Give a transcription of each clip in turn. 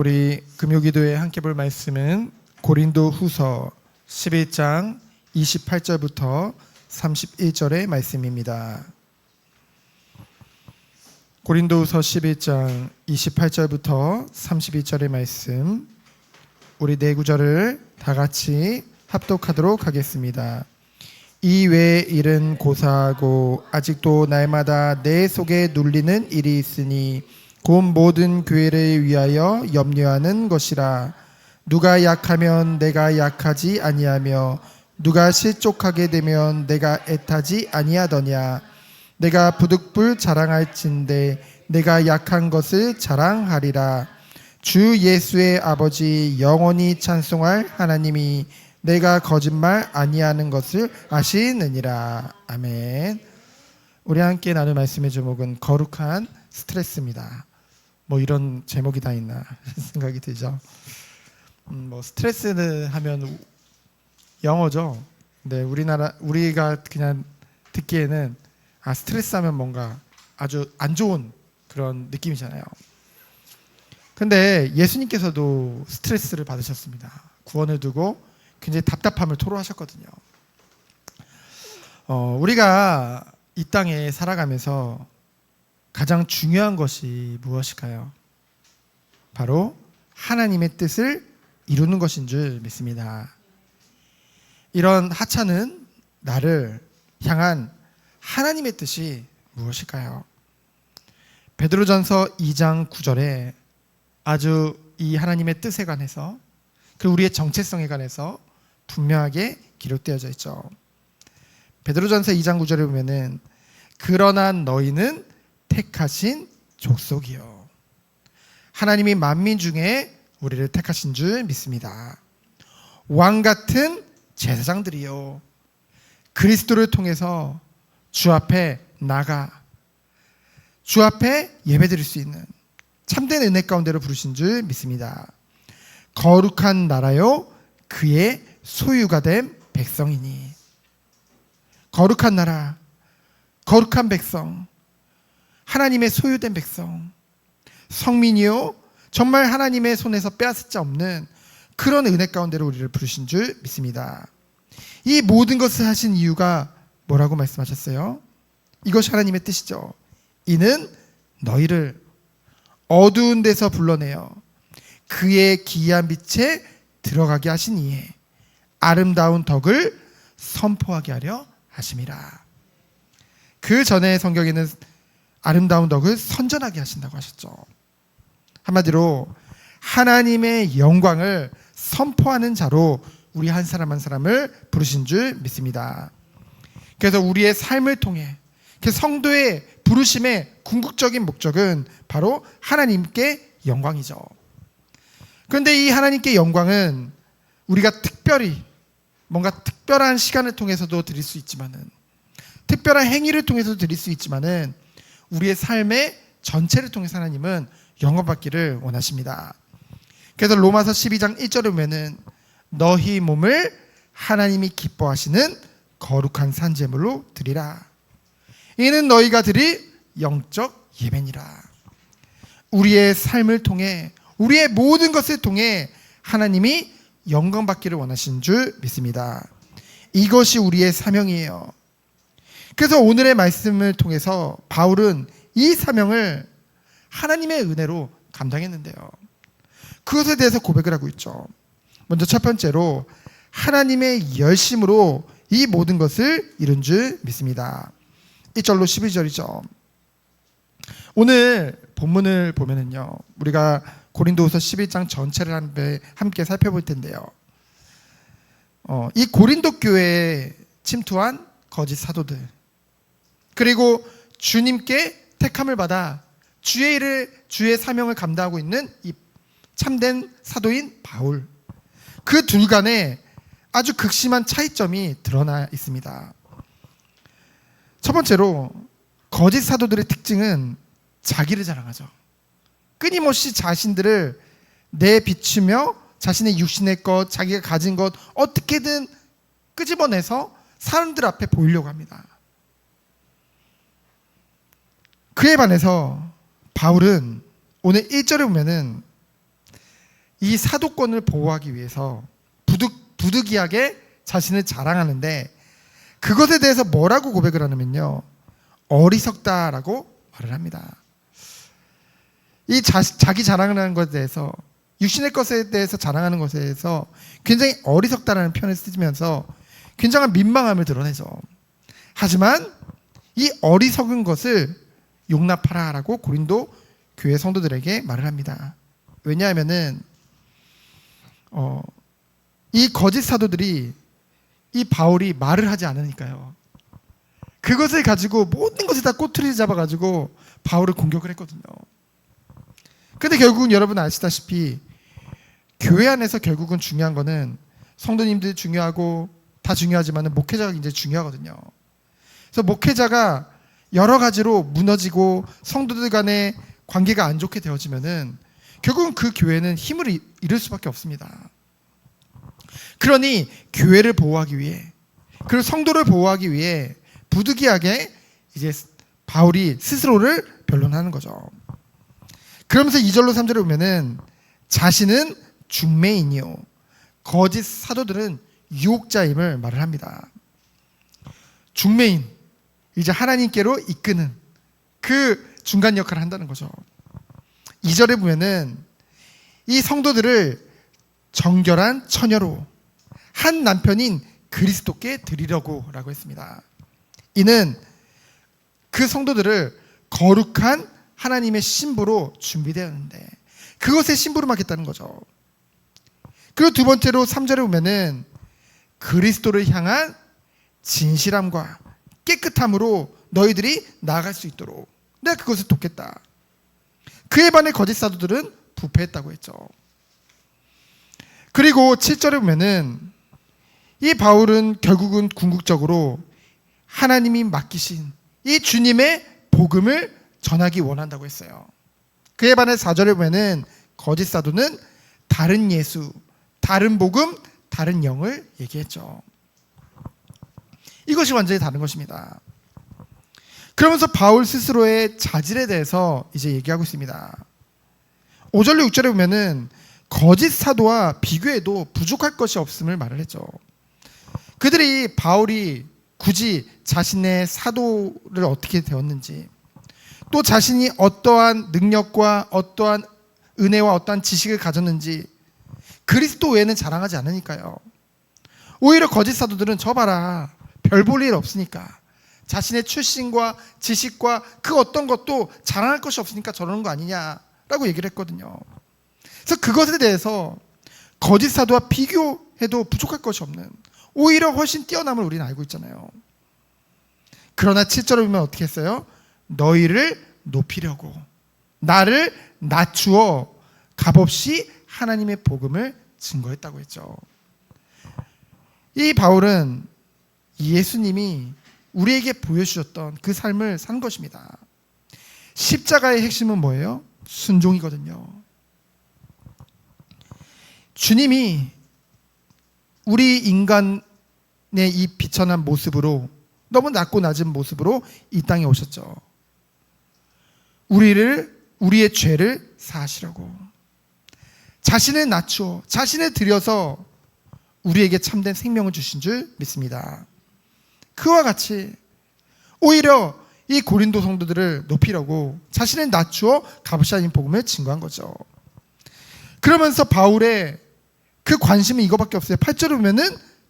우리 금요기도에 함께 볼 말씀은 고린도 후서 11장 28절부터 31절의 말씀입니다. 고린도 후서 11장 28절부터 31절의 말씀, 우리 네 구절을 다 같이 합독하도록 하겠습니다. 이 외의 일은 고사하고 아직도 날마다 내 속에 눌리는 일이 있으니 곧 모든 교회를 위하여 염려하는 것이라. 누가 약하면 내가 약하지 아니하며 누가 실족하게 되면 내가 애타지 아니하더냐. 내가 부득불 자랑할진대 내가 약한 것을 자랑하리라. 주 예수의 아버지 영원히 찬송할 하나님이 내가 거짓말 아니하는 것을 아시느니라. 아멘. 우리 함께 나눌 말씀의 제목은 거룩한 스트레스입니다. 뭐 이런 제목이 다 있나 생각이 들죠. 스트레스는 하면 영어죠. 근데 우리가 그냥 듣기에는 스트레스 하면 뭔가 아주 안 좋은 그런 느낌이잖아요. 근데 예수님께서도 스트레스를 받으셨습니다. 구원을 두고 굉장히 답답함을 토로하셨거든요. 우리가 이 땅에 살아가면서 가장 중요한 것이 무엇일까요? 바로 하나님의 뜻을 이루는 것인 줄 믿습니다. 이런 하찮은 나를 향한 하나님의 뜻이 무엇일까요? 베드로전서 2장 9절에 아주 이 하나님의 뜻에 관해서 그리고 우리의 정체성에 관해서 분명하게 기록되어져 있죠. 베드로전서 2장 9절에 보면은 그러나 너희는 택하신 족속이요 하나님이 만민 중에 우리를 택하신 줄 믿습니다. 왕같은 제사장들이요 그리스도를 통해서 주 앞에 나가 주 앞에 예배드릴 수 있는 참된 은혜 가운데로 부르신 줄 믿습니다. 거룩한 나라요 그의 소유가 된 백성이니. 거룩한 나라, 거룩한 백성, 하나님의 소유된 백성, 성민이요 정말 하나님의 손에서 빼앗을 자 없는 그런 은혜 가운데로 우리를 부르신 줄 믿습니다. 이 모든 것을 하신 이유가 뭐라고 말씀하셨어요? 이것이 하나님의 뜻이죠. 이는 너희를 어두운 데서 불러내어 그의 기이한 빛에 들어가게 하신 이에 아름다운 덕을 선포하게 하려 하심이라. 그 전에 성경에는 아름다운 덕을 선전하게 하신다고 하셨죠. 한마디로 하나님의 영광을 선포하는 자로 우리 한 사람 한 사람을 부르신 줄 믿습니다. 그래서 우리의 삶을 통해 성도의 부르심의 궁극적인 목적은 바로 하나님께 영광이죠. 그런데 이 하나님께 영광은 우리가 특별히 뭔가 특별한 시간을 통해서도 드릴 수 있지만은 특별한 행위를 통해서도 드릴 수 있지만은 우리의 삶의 전체를 통해서 하나님은 영광받기를 원하십니다. 그래서 로마서 12장 1절에 보면은 너희 몸을 하나님이 기뻐하시는 거룩한 산제물로 드리라. 이는 너희가 드릴 영적 예배니라. 우리의 삶을 통해 우리의 모든 것을 통해 하나님이 영광받기를 원하신 줄 믿습니다. 이것이 우리의 사명이에요. 그래서 오늘의 말씀을 통해서 바울은 이 사명을 하나님의 은혜로 감당했는데요. 그것에 대해서 고백을 하고 있죠. 먼저 첫 번째로 하나님의 열심으로 이 모든 것을 이룬 줄 믿습니다. 1절로 12절이죠. 오늘 본문을 보면은요, 우리가 고린도후서 11장 전체를 함께 살펴볼 텐데요. 이 고린도 교회에 침투한 거짓 사도들, 그리고 주님께 택함을 받아 주의 일을, 주의 사명을 감당하고 있는 이 참된 사도인 바울, 그 둘 간에 아주 극심한 차이점이 드러나 있습니다. 첫 번째로 거짓 사도들의 특징은 자기를 자랑하죠. 끊임없이 자신들을 내비추며 자신의 육신의 것, 자기가 가진 것 어떻게든 끄집어내서 사람들 앞에 보이려고 합니다. 그에 반해서 바울은 오늘 1절에 보면은 이 사도권을 보호하기 위해서 부득이하게 자신을 자랑하는데, 그것에 대해서 뭐라고 고백을 하냐면요, 어리석다라고 말을 합니다. 이 자기 자랑을 하는 것에 대해서, 육신의 것에 대해서 자랑하는 것에 대해서 굉장히 어리석다라는 표현을 쓰면서 굉장한 민망함을 드러내죠. 하지만 이 어리석은 것을 용납하라라고 고린도 교회 성도들에게 말을 합니다. 왜냐하면은 이 거짓 사도들이 이 바울이 말을 하지 않으니까요. 그것을 가지고 모든 것을 다 꼬투리를 잡아가지고 바울을 공격을 했거든요. 근데 결국은 여러분 아시다시피 교회 안에서 결국은 중요한 거는 성도님들이 중요하고 다 중요하지만 목회자가 굉장히 중요하거든요. 그래서 목회자가 여러 가지로 무너지고 성도들 간의 관계가 안 좋게 되어지면은 결국은 그 교회는 힘을 잃을 수밖에 없습니다. 그러니 교회를 보호하기 위해, 그리고 성도를 보호하기 위해 부득이하게 이제 바울이 스스로를 변론하는 거죠. 그러면서 2절로 3절에 보면은 자신은 중매인이요 거짓 사도들은 유혹자임을 말을 합니다. 중매인, 이제 하나님께로 이끄는 그 중간 역할을 한다는 거죠. 2절에 보면은 이 성도들을 정결한 처녀로 한 남편인 그리스도께 드리려고 라고 했습니다. 이는 그 성도들을 거룩한 하나님의 신부로 준비되었는데 그것의 신부로 맡겠다는 거죠. 그리고 두 번째로 3절에 보면은 그리스도를 향한 진실함과 깨끗함으로 너희들이 나아갈 수 있도록 내가 그것을 돕겠다. 그에 반해 거짓 사도들은 부패했다고 했죠. 그리고 7절에 보면은 이 바울은 결국은 궁극적으로 하나님이 맡기신 이 주님의 복음을 전하기 원한다고 했어요. 그에 반해 4절에 보면은 거짓 사도는 다른 예수, 다른 복음, 다른 영을 얘기했죠. 이것이 완전히 다른 것입니다. 그러면서 바울 스스로의 자질에 대해서 이제 얘기하고 있습니다. 5절로 6절에 보면은 거짓 사도와 비교해도 부족할 것이 없음을 말을 했죠. 그들이 바울이 굳이 자신의 사도를 어떻게 되었는지, 또 자신이 어떠한 능력과 어떠한 은혜와 어떠한 지식을 가졌는지 그리스도 외에는 자랑하지 않으니까요. 오히려 거짓 사도들은 저 봐라, 별 볼 일 없으니까, 자신의 출신과 지식과 그 어떤 것도 자랑할 것이 없으니까 저러는 거 아니냐라고 얘기를 했거든요. 그래서 그것에 대해서 거짓 사도와 비교해도 부족할 것이 없는, 오히려 훨씬 뛰어남을 우리는 알고 있잖아요. 그러나 7절에 보면 어떻게 했어요? 너희를 높이려고 나를 낮추어 값없이 하나님의 복음을 증거했다고 했죠. 이 바울은 예수님이 우리에게 보여주셨던 그 삶을 산 것입니다. 십자가의 핵심은 뭐예요? 순종이거든요. 주님이 우리 인간의 이 비천한 모습으로, 너무 낮고 낮은 모습으로 이 땅에 오셨죠. 우리의 죄를 사하시려고 자신을 낮추어 자신을 들여서 우리에게 참된 생명을 주신 줄 믿습니다. 그와 같이 오히려 이 고린도 성도들을 높이려고 자신을 낮추어 값없이 하나님 복음을 증거한 거죠. 그러면서 바울의 그 관심은 이거밖에 없어요. 8절에 보면은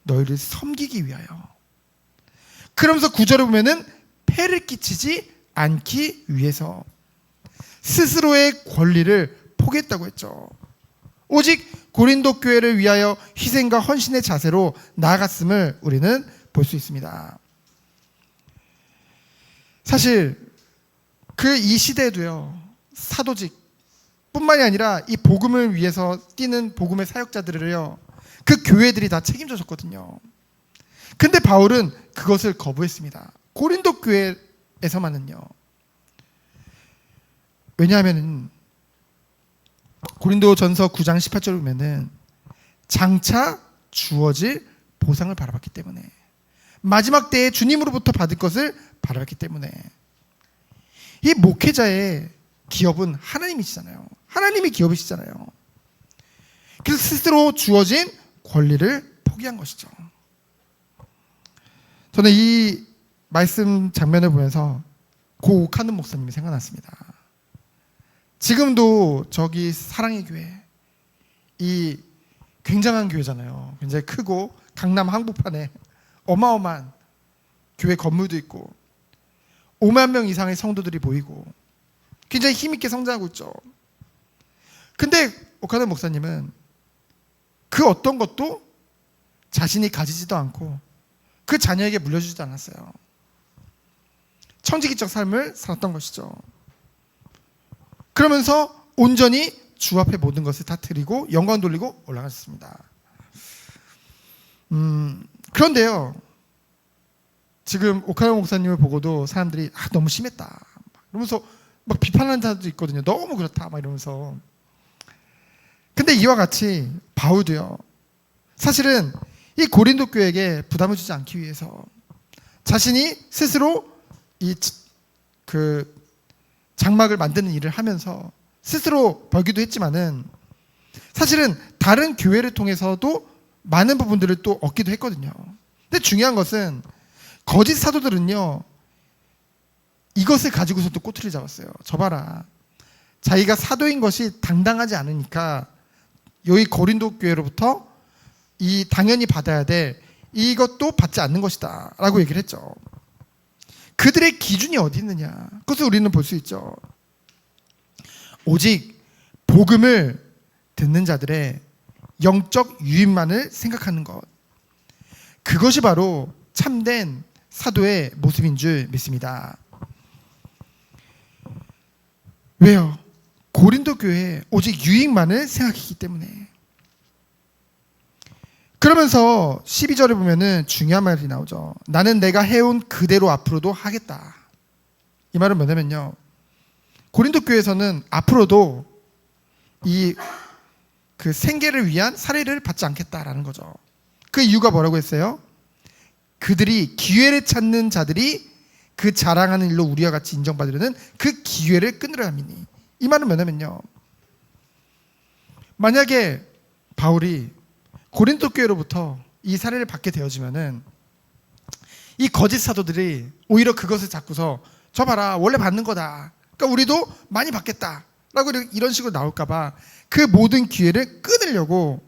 너희를 섬기기 위하여. 그러면서 9절에 보면은 폐를 끼치지 않기 위해서 스스로의 권리를 포기했다고 했죠. 오직 고린도 교회를 위하여 희생과 헌신의 자세로 나아갔음을 우리는 볼 수 있습니다. 사실 이 시대에도요, 사도직 뿐만이 아니라 이 복음을 위해서 뛰는 복음의 사역자들을요, 그 교회들이 다 책임져 줬거든요. 근데 바울은 그것을 거부했습니다. 고린도 교회에서만은요. 왜냐하면 고린도전서 9장 18절을 보면은 장차 주어질 보상을 바라봤기 때문에, 마지막 때에 주님으로부터 받을 것을 바라봤기 때문에, 이 목회자의 기업은 하나님이시잖아요. 하나님이 기업이시잖아요. 그래서 스스로 주어진 권리를 포기한 것이죠. 저는 이 말씀 장면을 보면서 고 오카는 목사님이 생각났습니다. 지금도 저기 사랑의 교회, 이 굉장한 교회잖아요. 굉장히 크고 강남 한복판에 어마어마한 교회 건물도 있고 5만 명 이상의 성도들이 보이고 굉장히 힘있게 성장하고 있죠. 근데 오카는 목사님은 그 어떤 것도 자신이 가지지도 않고 그 자녀에게 물려주지도 않았어요. 청지기적 삶을 살았던 것이죠. 그러면서 온전히 주 앞에 모든 것을 다 드리고 영광 돌리고 올라갔습니다. 그런데요, 지금 오카노 목사님을 보고도 사람들이 너무 심했다 이러면서 막 비판하는 사람도 있거든요. 너무 그렇다 막 이러면서. 근데 이와 같이 바울도요, 사실은 이 고린도 교회에게 부담을 주지 않기 위해서 자신이 스스로 그 장막을 만드는 일을 하면서 스스로 벌기도 했지만은 사실은 다른 교회를 통해서도 많은 부분들을 또 얻기도 했거든요. 근데 중요한 것은 거짓 사도들은요, 이것을 가지고서 또 꼬투리를 잡았어요. 저 봐라, 자기가 사도인 것이 당당하지 않으니까 여기 고린도 교회로부터 이 당연히 받아야 될 이것도 받지 않는 것이다 라고 얘기를 했죠. 그들의 기준이 어디 있느냐, 그것을 우리는 볼 수 있죠. 오직 복음을 듣는 자들의 영적 유익만을 생각하는 것, 그것이 바로 참된 사도의 모습인 줄 믿습니다. 왜요? 고린도 교회에 오직 유익만을 생각했기 때문에. 그러면서 12절에 보면은 중요한 말이 나오죠. 나는 내가 해온 그대로 앞으로도 하겠다. 이 말은 뭐냐면요, 고린도 교회에서는 앞으로도 그 생계를 위한 살해를 받지 않겠다라는 거죠. 그 이유가 뭐라고 했어요? 그들이 기회를 찾는 자들이 그 자랑하는 일로 우리와 같이 인정받으려는 그 기회를 끊으려 함이니. 이 말은 뭐냐면요, 만약에 바울이 고린도 교회로부터 이 살해를 받게 되어지면은 이 거짓 사도들이 오히려 그것을 잡고서 저 봐라, 원래 받는 거다, 그러니까 우리도 많이 받겠다 라고 이런 식으로 나올까봐 그 모든 기회를 끊으려고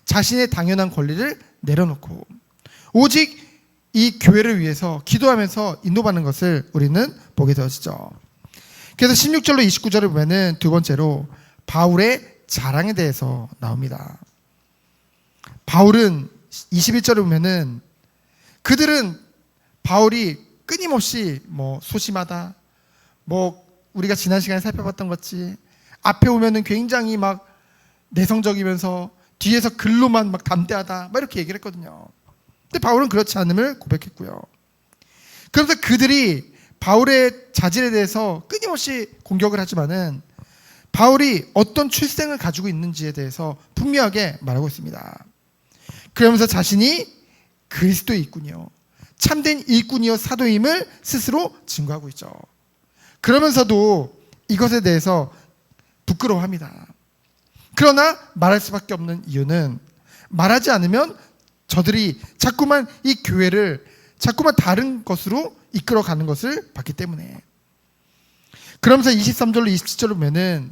자신의 당연한 권리를 내려놓고 오직 이 교회를 위해서 기도하면서 인도받는 것을 우리는 보게 되어지죠. 그래서 16절로 29절을 보면은 두 번째로 바울의 자랑에 대해서 나옵니다. 바울은 21절을 보면은 그들은 바울이 끊임없이 뭐 소심하다, 뭐 우리가 지난 시간에 살펴봤던 것이 앞에 오면은 굉장히 막 내성적이면서 뒤에서 글로만 막 담대하다 막 이렇게 얘기를 했거든요. 근데 바울은 그렇지 않음을 고백했고요. 그래서 그들이 바울의 자질에 대해서 끊임없이 공격을 하지만은 바울이 어떤 출생을 가지고 있는지에 대해서 분명하게 말하고 있습니다. 그러면서 자신이 그리스도의 일꾼이요, 참된 일꾼이요 사도임을 스스로 증거하고 있죠. 그러면서도 이것에 대해서 부끄러워합니다. 그러나 말할 수밖에 없는 이유는 말하지 않으면 저들이 자꾸만 이 교회를 자꾸만 다른 것으로 이끌어가는 것을 봤기 때문에. 그러면서 23절로 27절로 보면은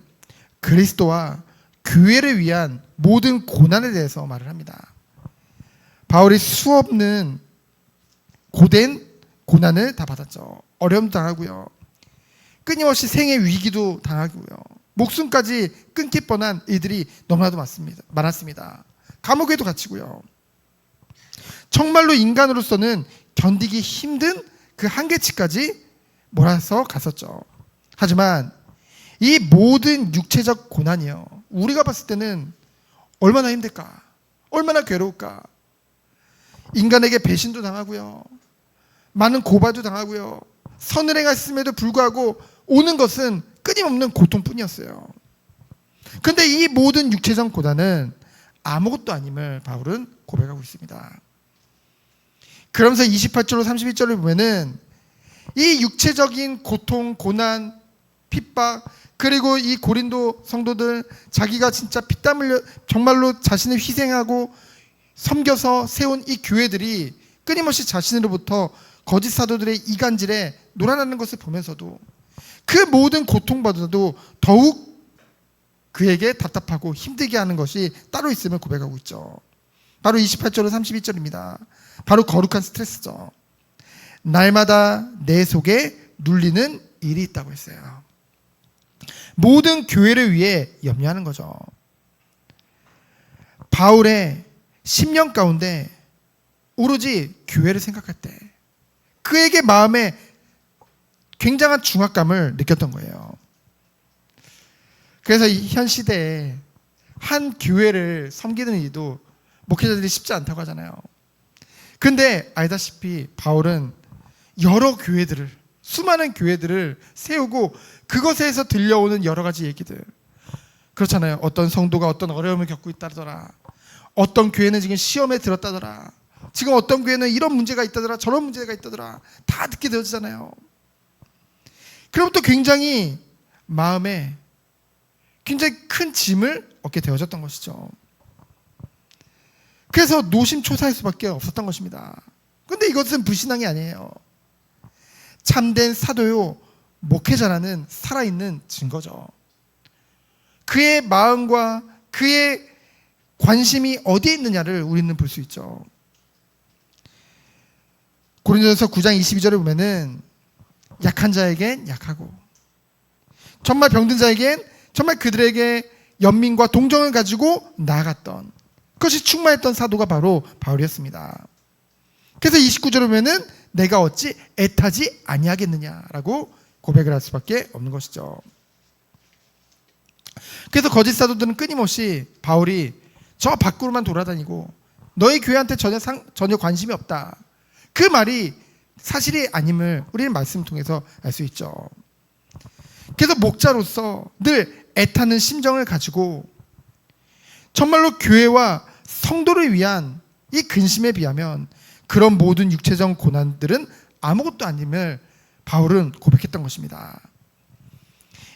그리스도와 교회를 위한 모든 고난에 대해서 말을 합니다. 바울이 수없는 고된 고난을 다 받았죠. 어려움도 당하고요, 끊임없이 생의 위기도 당하고요, 목숨까지 끊길 뻔한 일들이 너무나도 많았습니다. 감옥에도 갇히고요. 정말로 인간으로서는 견디기 힘든 그 한계치까지 몰아서 갔었죠. 하지만 이 모든 육체적 고난이요, 우리가 봤을 때는 얼마나 힘들까, 얼마나 괴로울까. 인간에게 배신도 당하고요, 많은 고발도 당하고요, 선을 행했음에도 불구하고 오는 것은 끊임없는 고통뿐이었어요. 그런데 이 모든 육체적 고난은 아무것도 아님을 바울은 고백하고 있습니다. 그러면서 28절로 31절을 보면은 이 육체적인 고통, 고난, 핍박, 그리고 이 고린도 성도들 자기가 진짜 피땀 흘려 정말로 자신을 희생하고 섬겨서 세운 이 교회들이 끊임없이 자신으로부터 거짓 사도들의 이간질에 놀아나는 것을 보면서도 그 모든 고통보다도 더욱 그에게 답답하고 힘들게 하는 것이 따로 있음을 고백하고 있죠. 바로 28절로 32절입니다. 바로 거룩한 스트레스죠. 날마다 내 속에 눌리는 일이 있다고 했어요. 모든 교회를 위해 염려하는 거죠. 바울의 10년 가운데 오로지 교회를 생각할 때 그에게 마음에 굉장한 중압감을 느꼈던 거예요. 그래서 현 시대에 한 교회를 섬기는 일도 목회자들이 쉽지 않다고 하잖아요. 근데 알다시피 바울은 여러 교회들을, 수많은 교회들을 세우고 그것에서 들려오는 여러 가지 얘기들, 그렇잖아요. 어떤 성도가 어떤 어려움을 겪고 있다더라, 어떤 교회는 지금 시험에 들었다더라, 지금 어떤 교회는 이런 문제가 있다더라, 저런 문제가 있다더라, 다 듣게 되어지잖아요. 그럼 또 굉장히 마음에 굉장히 큰 짐을 얻게 되어졌던 것이죠. 그래서 노심초사할 수밖에 없었던 것입니다. 그런데 이것은 불신앙이 아니에요. 참된 사도요 목회자라는 살아있는 증거죠. 그의 마음과 그의 관심이 어디에 있느냐를 우리는 볼 수 있죠. 고린도전서 9장 22절에 보면은 약한 자에겐 약하고 정말 병든 자에겐 정말 그들에게 연민과 동정을 가지고 나아갔던, 그것이 충만했던 사도가 바로 바울이었습니다. 그래서 29절에 보면은 내가 어찌 애타지 아니하겠느냐라고 고백을 할 수밖에 없는 것이죠. 그래서 거짓 사도들은 끊임없이 바울이 저 밖으로만 돌아다니고 너희 교회한테 전혀 관심이 없다, 그 말이 사실이 아님을 우리는 말씀을 통해서 알 수 있죠. 그래서 목자로서 늘 애타는 심정을 가지고 정말로 교회와 성도를 위한 이 근심에 비하면 그런 모든 육체적 고난들은 아무것도 아님을 바울은 고백했던 것입니다.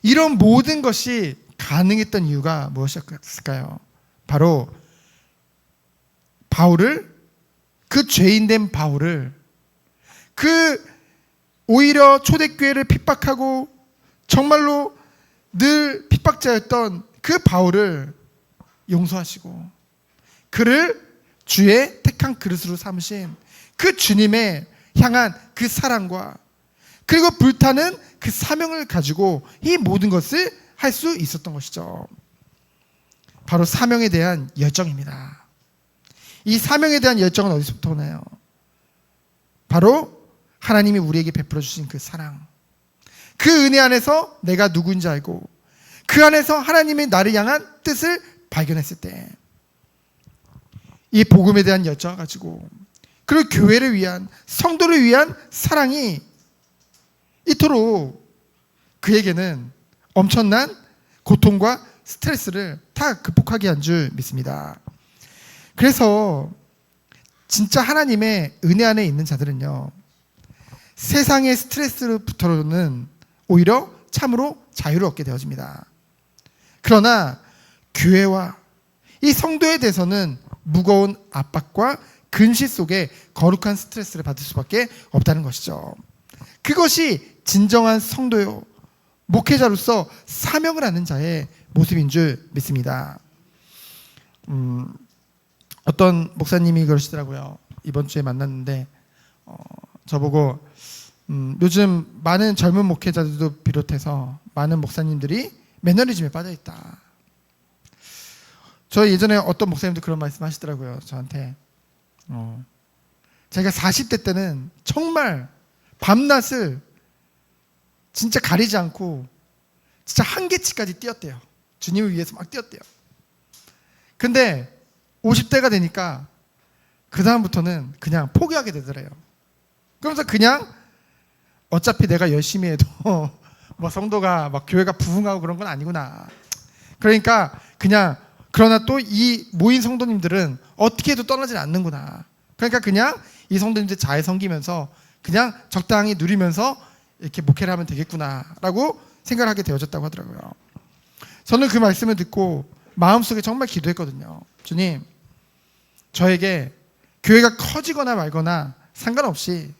이런 모든 것이 가능했던 이유가 무엇이었을까요? 바로 바울을, 그 죄인된 바울을, 그 오히려 초대교회를 핍박하고 정말로 늘 핍박자였던 그 바울을 용서하시고 그를 주의 택한 그릇으로 삼으신 그 주님의 향한 그 사랑과 그리고 불타는 그 사명을 가지고 이 모든 것을 할 수 있었던 것이죠. 바로 사명에 대한 열정입니다. 이 사명에 대한 열정은 어디서부터 오나요? 바로 하나님이 우리에게 베풀어 주신 그 사랑, 그 은혜 안에서 내가 누구인지 알고 그 안에서 하나님의 나를 향한 뜻을 발견했을 때 이 복음에 대한 열정을 가지고 그리고 교회를 위한, 성도를 위한 사랑이 이토록 그에게는 엄청난 고통과 스트레스를 다 극복하게 한 줄 믿습니다. 그래서 진짜 하나님의 은혜 안에 있는 자들은요, 세상의 스트레스로부터는 오히려 참으로 자유를 얻게 되어집니다. 그러나 교회와 이 성도에 대해서는 무거운 압박과 근시 속에 거룩한 스트레스를 받을 수밖에 없다는 것이죠. 그것이 진정한 성도요, 목회자로서 사명을 하는 자의 모습인 줄 믿습니다. 어떤 목사님이 그러시더라고요. 이번 주에 만났는데 저보고 요즘 많은 젊은 목회자들도 비롯해서 많은 목사님들이 매너리즘에 빠져있다. 저 예전에 어떤 목사님도 그런 말씀 하시더라고요. 저한테 제가 40대 때는 정말 밤낮을 진짜 가리지 않고 진짜 한계치까지 뛰었대요. 주님을 위해서 막 뛰었대요. 근데 50대가 되니까 그 다음부터는 그냥 포기하게 되더래요. 그러면서 그냥 어차피 내가 열심히 해도 뭐 성도가 막 교회가 부흥하고 그런 건 아니구나. 그러니까 그냥 그러나 또 이 모인 성도님들은 어떻게 해도 떠나질 않는구나. 그러니까 그냥 이 성도님들 잘 섬기면서 그냥 적당히 누리면서 이렇게 목회를 하면 되겠구나라고 생각을 하게 되어졌다고 하더라고요. 저는 그 말씀을 듣고 마음속에 정말 기도했거든요. 주님, 저에게 교회가 커지거나 말거나 상관없이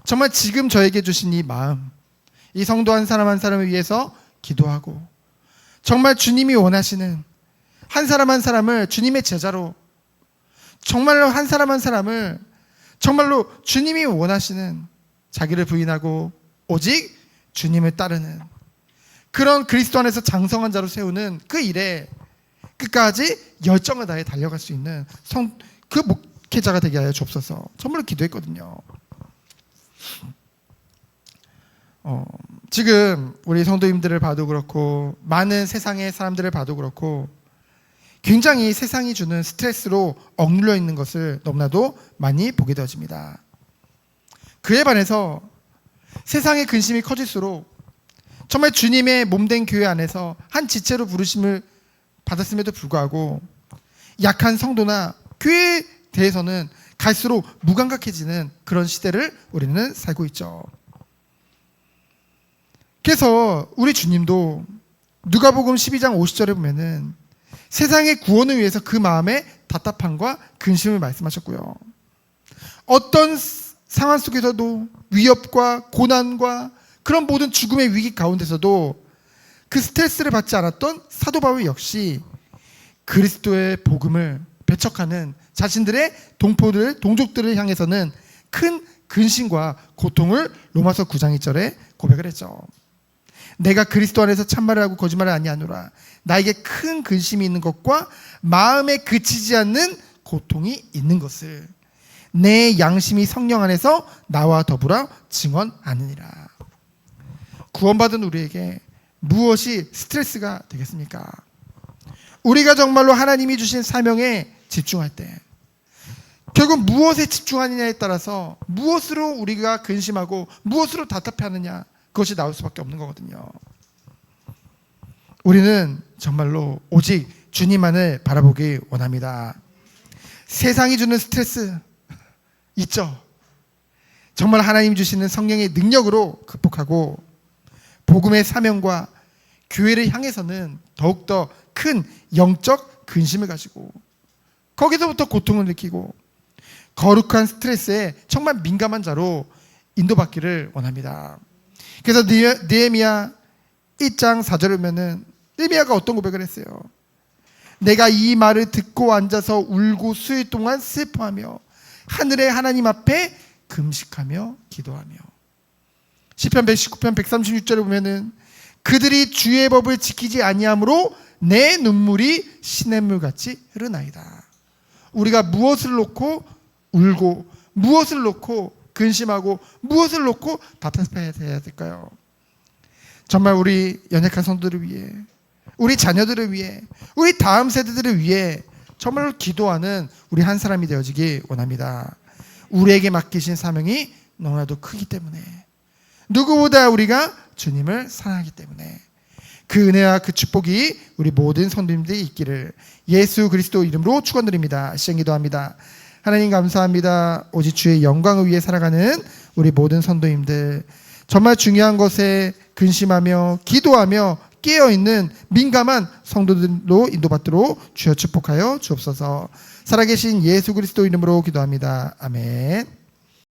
정말 지금 저에게 주신 이 마음, 이 성도 한 사람 한 사람을 위해서 기도하고 정말 주님이 원하시는 한 사람 한 사람을 주님의 제자로, 정말로 한 사람 한 사람을 정말로 주님이 원하시는, 자기를 부인하고 오직 주님을 따르는 그런 그리스도 안에서 장성한 자로 세우는 그 일에 끝까지 열정을 다해 달려갈 수 있는 그 목회자가 되게 하여 주옵소서. 정말로 기도했거든요. 지금 우리 성도님들을 봐도 그렇고 많은 세상의 사람들을 봐도 그렇고 굉장히 세상이 주는 스트레스로 억눌려 있는 것을 너무나도 많이 보게 되어집니다. 그에 반해서 세상의 근심이 커질수록 정말 주님의 몸된 교회 안에서 한 지체로 부르심을 받았음에도 불구하고 약한 성도나 교회에 대해서는 갈수록 무감각해지는 그런 시대를 우리는 살고 있죠. 그래서 우리 주님도 누가복음 12장 50절에 보면은 세상의 구원을 위해서 그 마음의 답답함과 근심을 말씀하셨고요. 어떤 상황 속에서도 위협과 고난과 그런 모든 죽음의 위기 가운데서도 그 스트레스를 받지 않았던 사도 바울 역시 그리스도의 복음을 배척하는 자신들의 동족들을 향해서는 큰 근심과 고통을 로마서 9장 2절에 고백을 했죠. 내가 그리스도 안에서 참말을 하고 거짓말을 아니하노라. 나에게 큰 근심이 있는 것과 마음에 그치지 않는 고통이 있는 것을 내 양심이 성령 안에서 나와 더불어 증언하느니라. 구원받은 우리에게 무엇이 스트레스가 되겠습니까? 우리가 정말로 하나님이 주신 사명에 집중할 때 결국 무엇에 집중하느냐에 따라서 무엇으로 우리가 근심하고 무엇으로 답답해하느냐, 그것이 나올 수밖에 없는 거거든요. 우리는 정말로 오직 주님만을 바라보기 원합니다. 세상이 주는 스트레스 있죠. 정말 하나님 주시는 성령의 능력으로 극복하고 복음의 사명과 교회를 향해서는 더욱더 큰 영적 근심을 가지고 거기서부터 고통을 느끼고 거룩한 스트레스에 정말 민감한 자로 인도받기를 원합니다. 그래서 느헤미야 1장 4절을 보면은 느헤미야가 어떤 고백을 했어요? 내가 이 말을 듣고 앉아서 울고 수일 동안 슬퍼하며 하늘의 하나님 앞에 금식하며 기도하며. 시편 119편 136절을 보면은 그들이 주의 법을 지키지 아니함으로 내 눈물이 시냇물같이 흐르나이다. 우리가 무엇을 놓고 울고 무엇을 놓고 근심하고 무엇을 놓고 답답해야 될까요? 정말 우리 연약한 성도들을 위해, 우리 자녀들을 위해, 우리 다음 세대들을 위해 정말로 기도하는 우리 한 사람이 되어지기 원합니다. 우리에게 맡기신 사명이 너무나도 크기 때문에, 누구보다 우리가 주님을 사랑하기 때문에 그 은혜와 그 축복이 우리 모든 성도님들이 있기를 예수 그리스도 이름으로 축원드립니다. 시간 기도합니다. 하나님 감사합니다. 오직 주의 영광을 위해 살아가는 우리 모든 성도님들, 정말 중요한 것에 근심하며 기도하며 깨어있는 민감한 성도들로 인도받도록 주여 축복하여 주옵소서. 살아계신 예수 그리스도 이름으로 기도합니다. 아멘.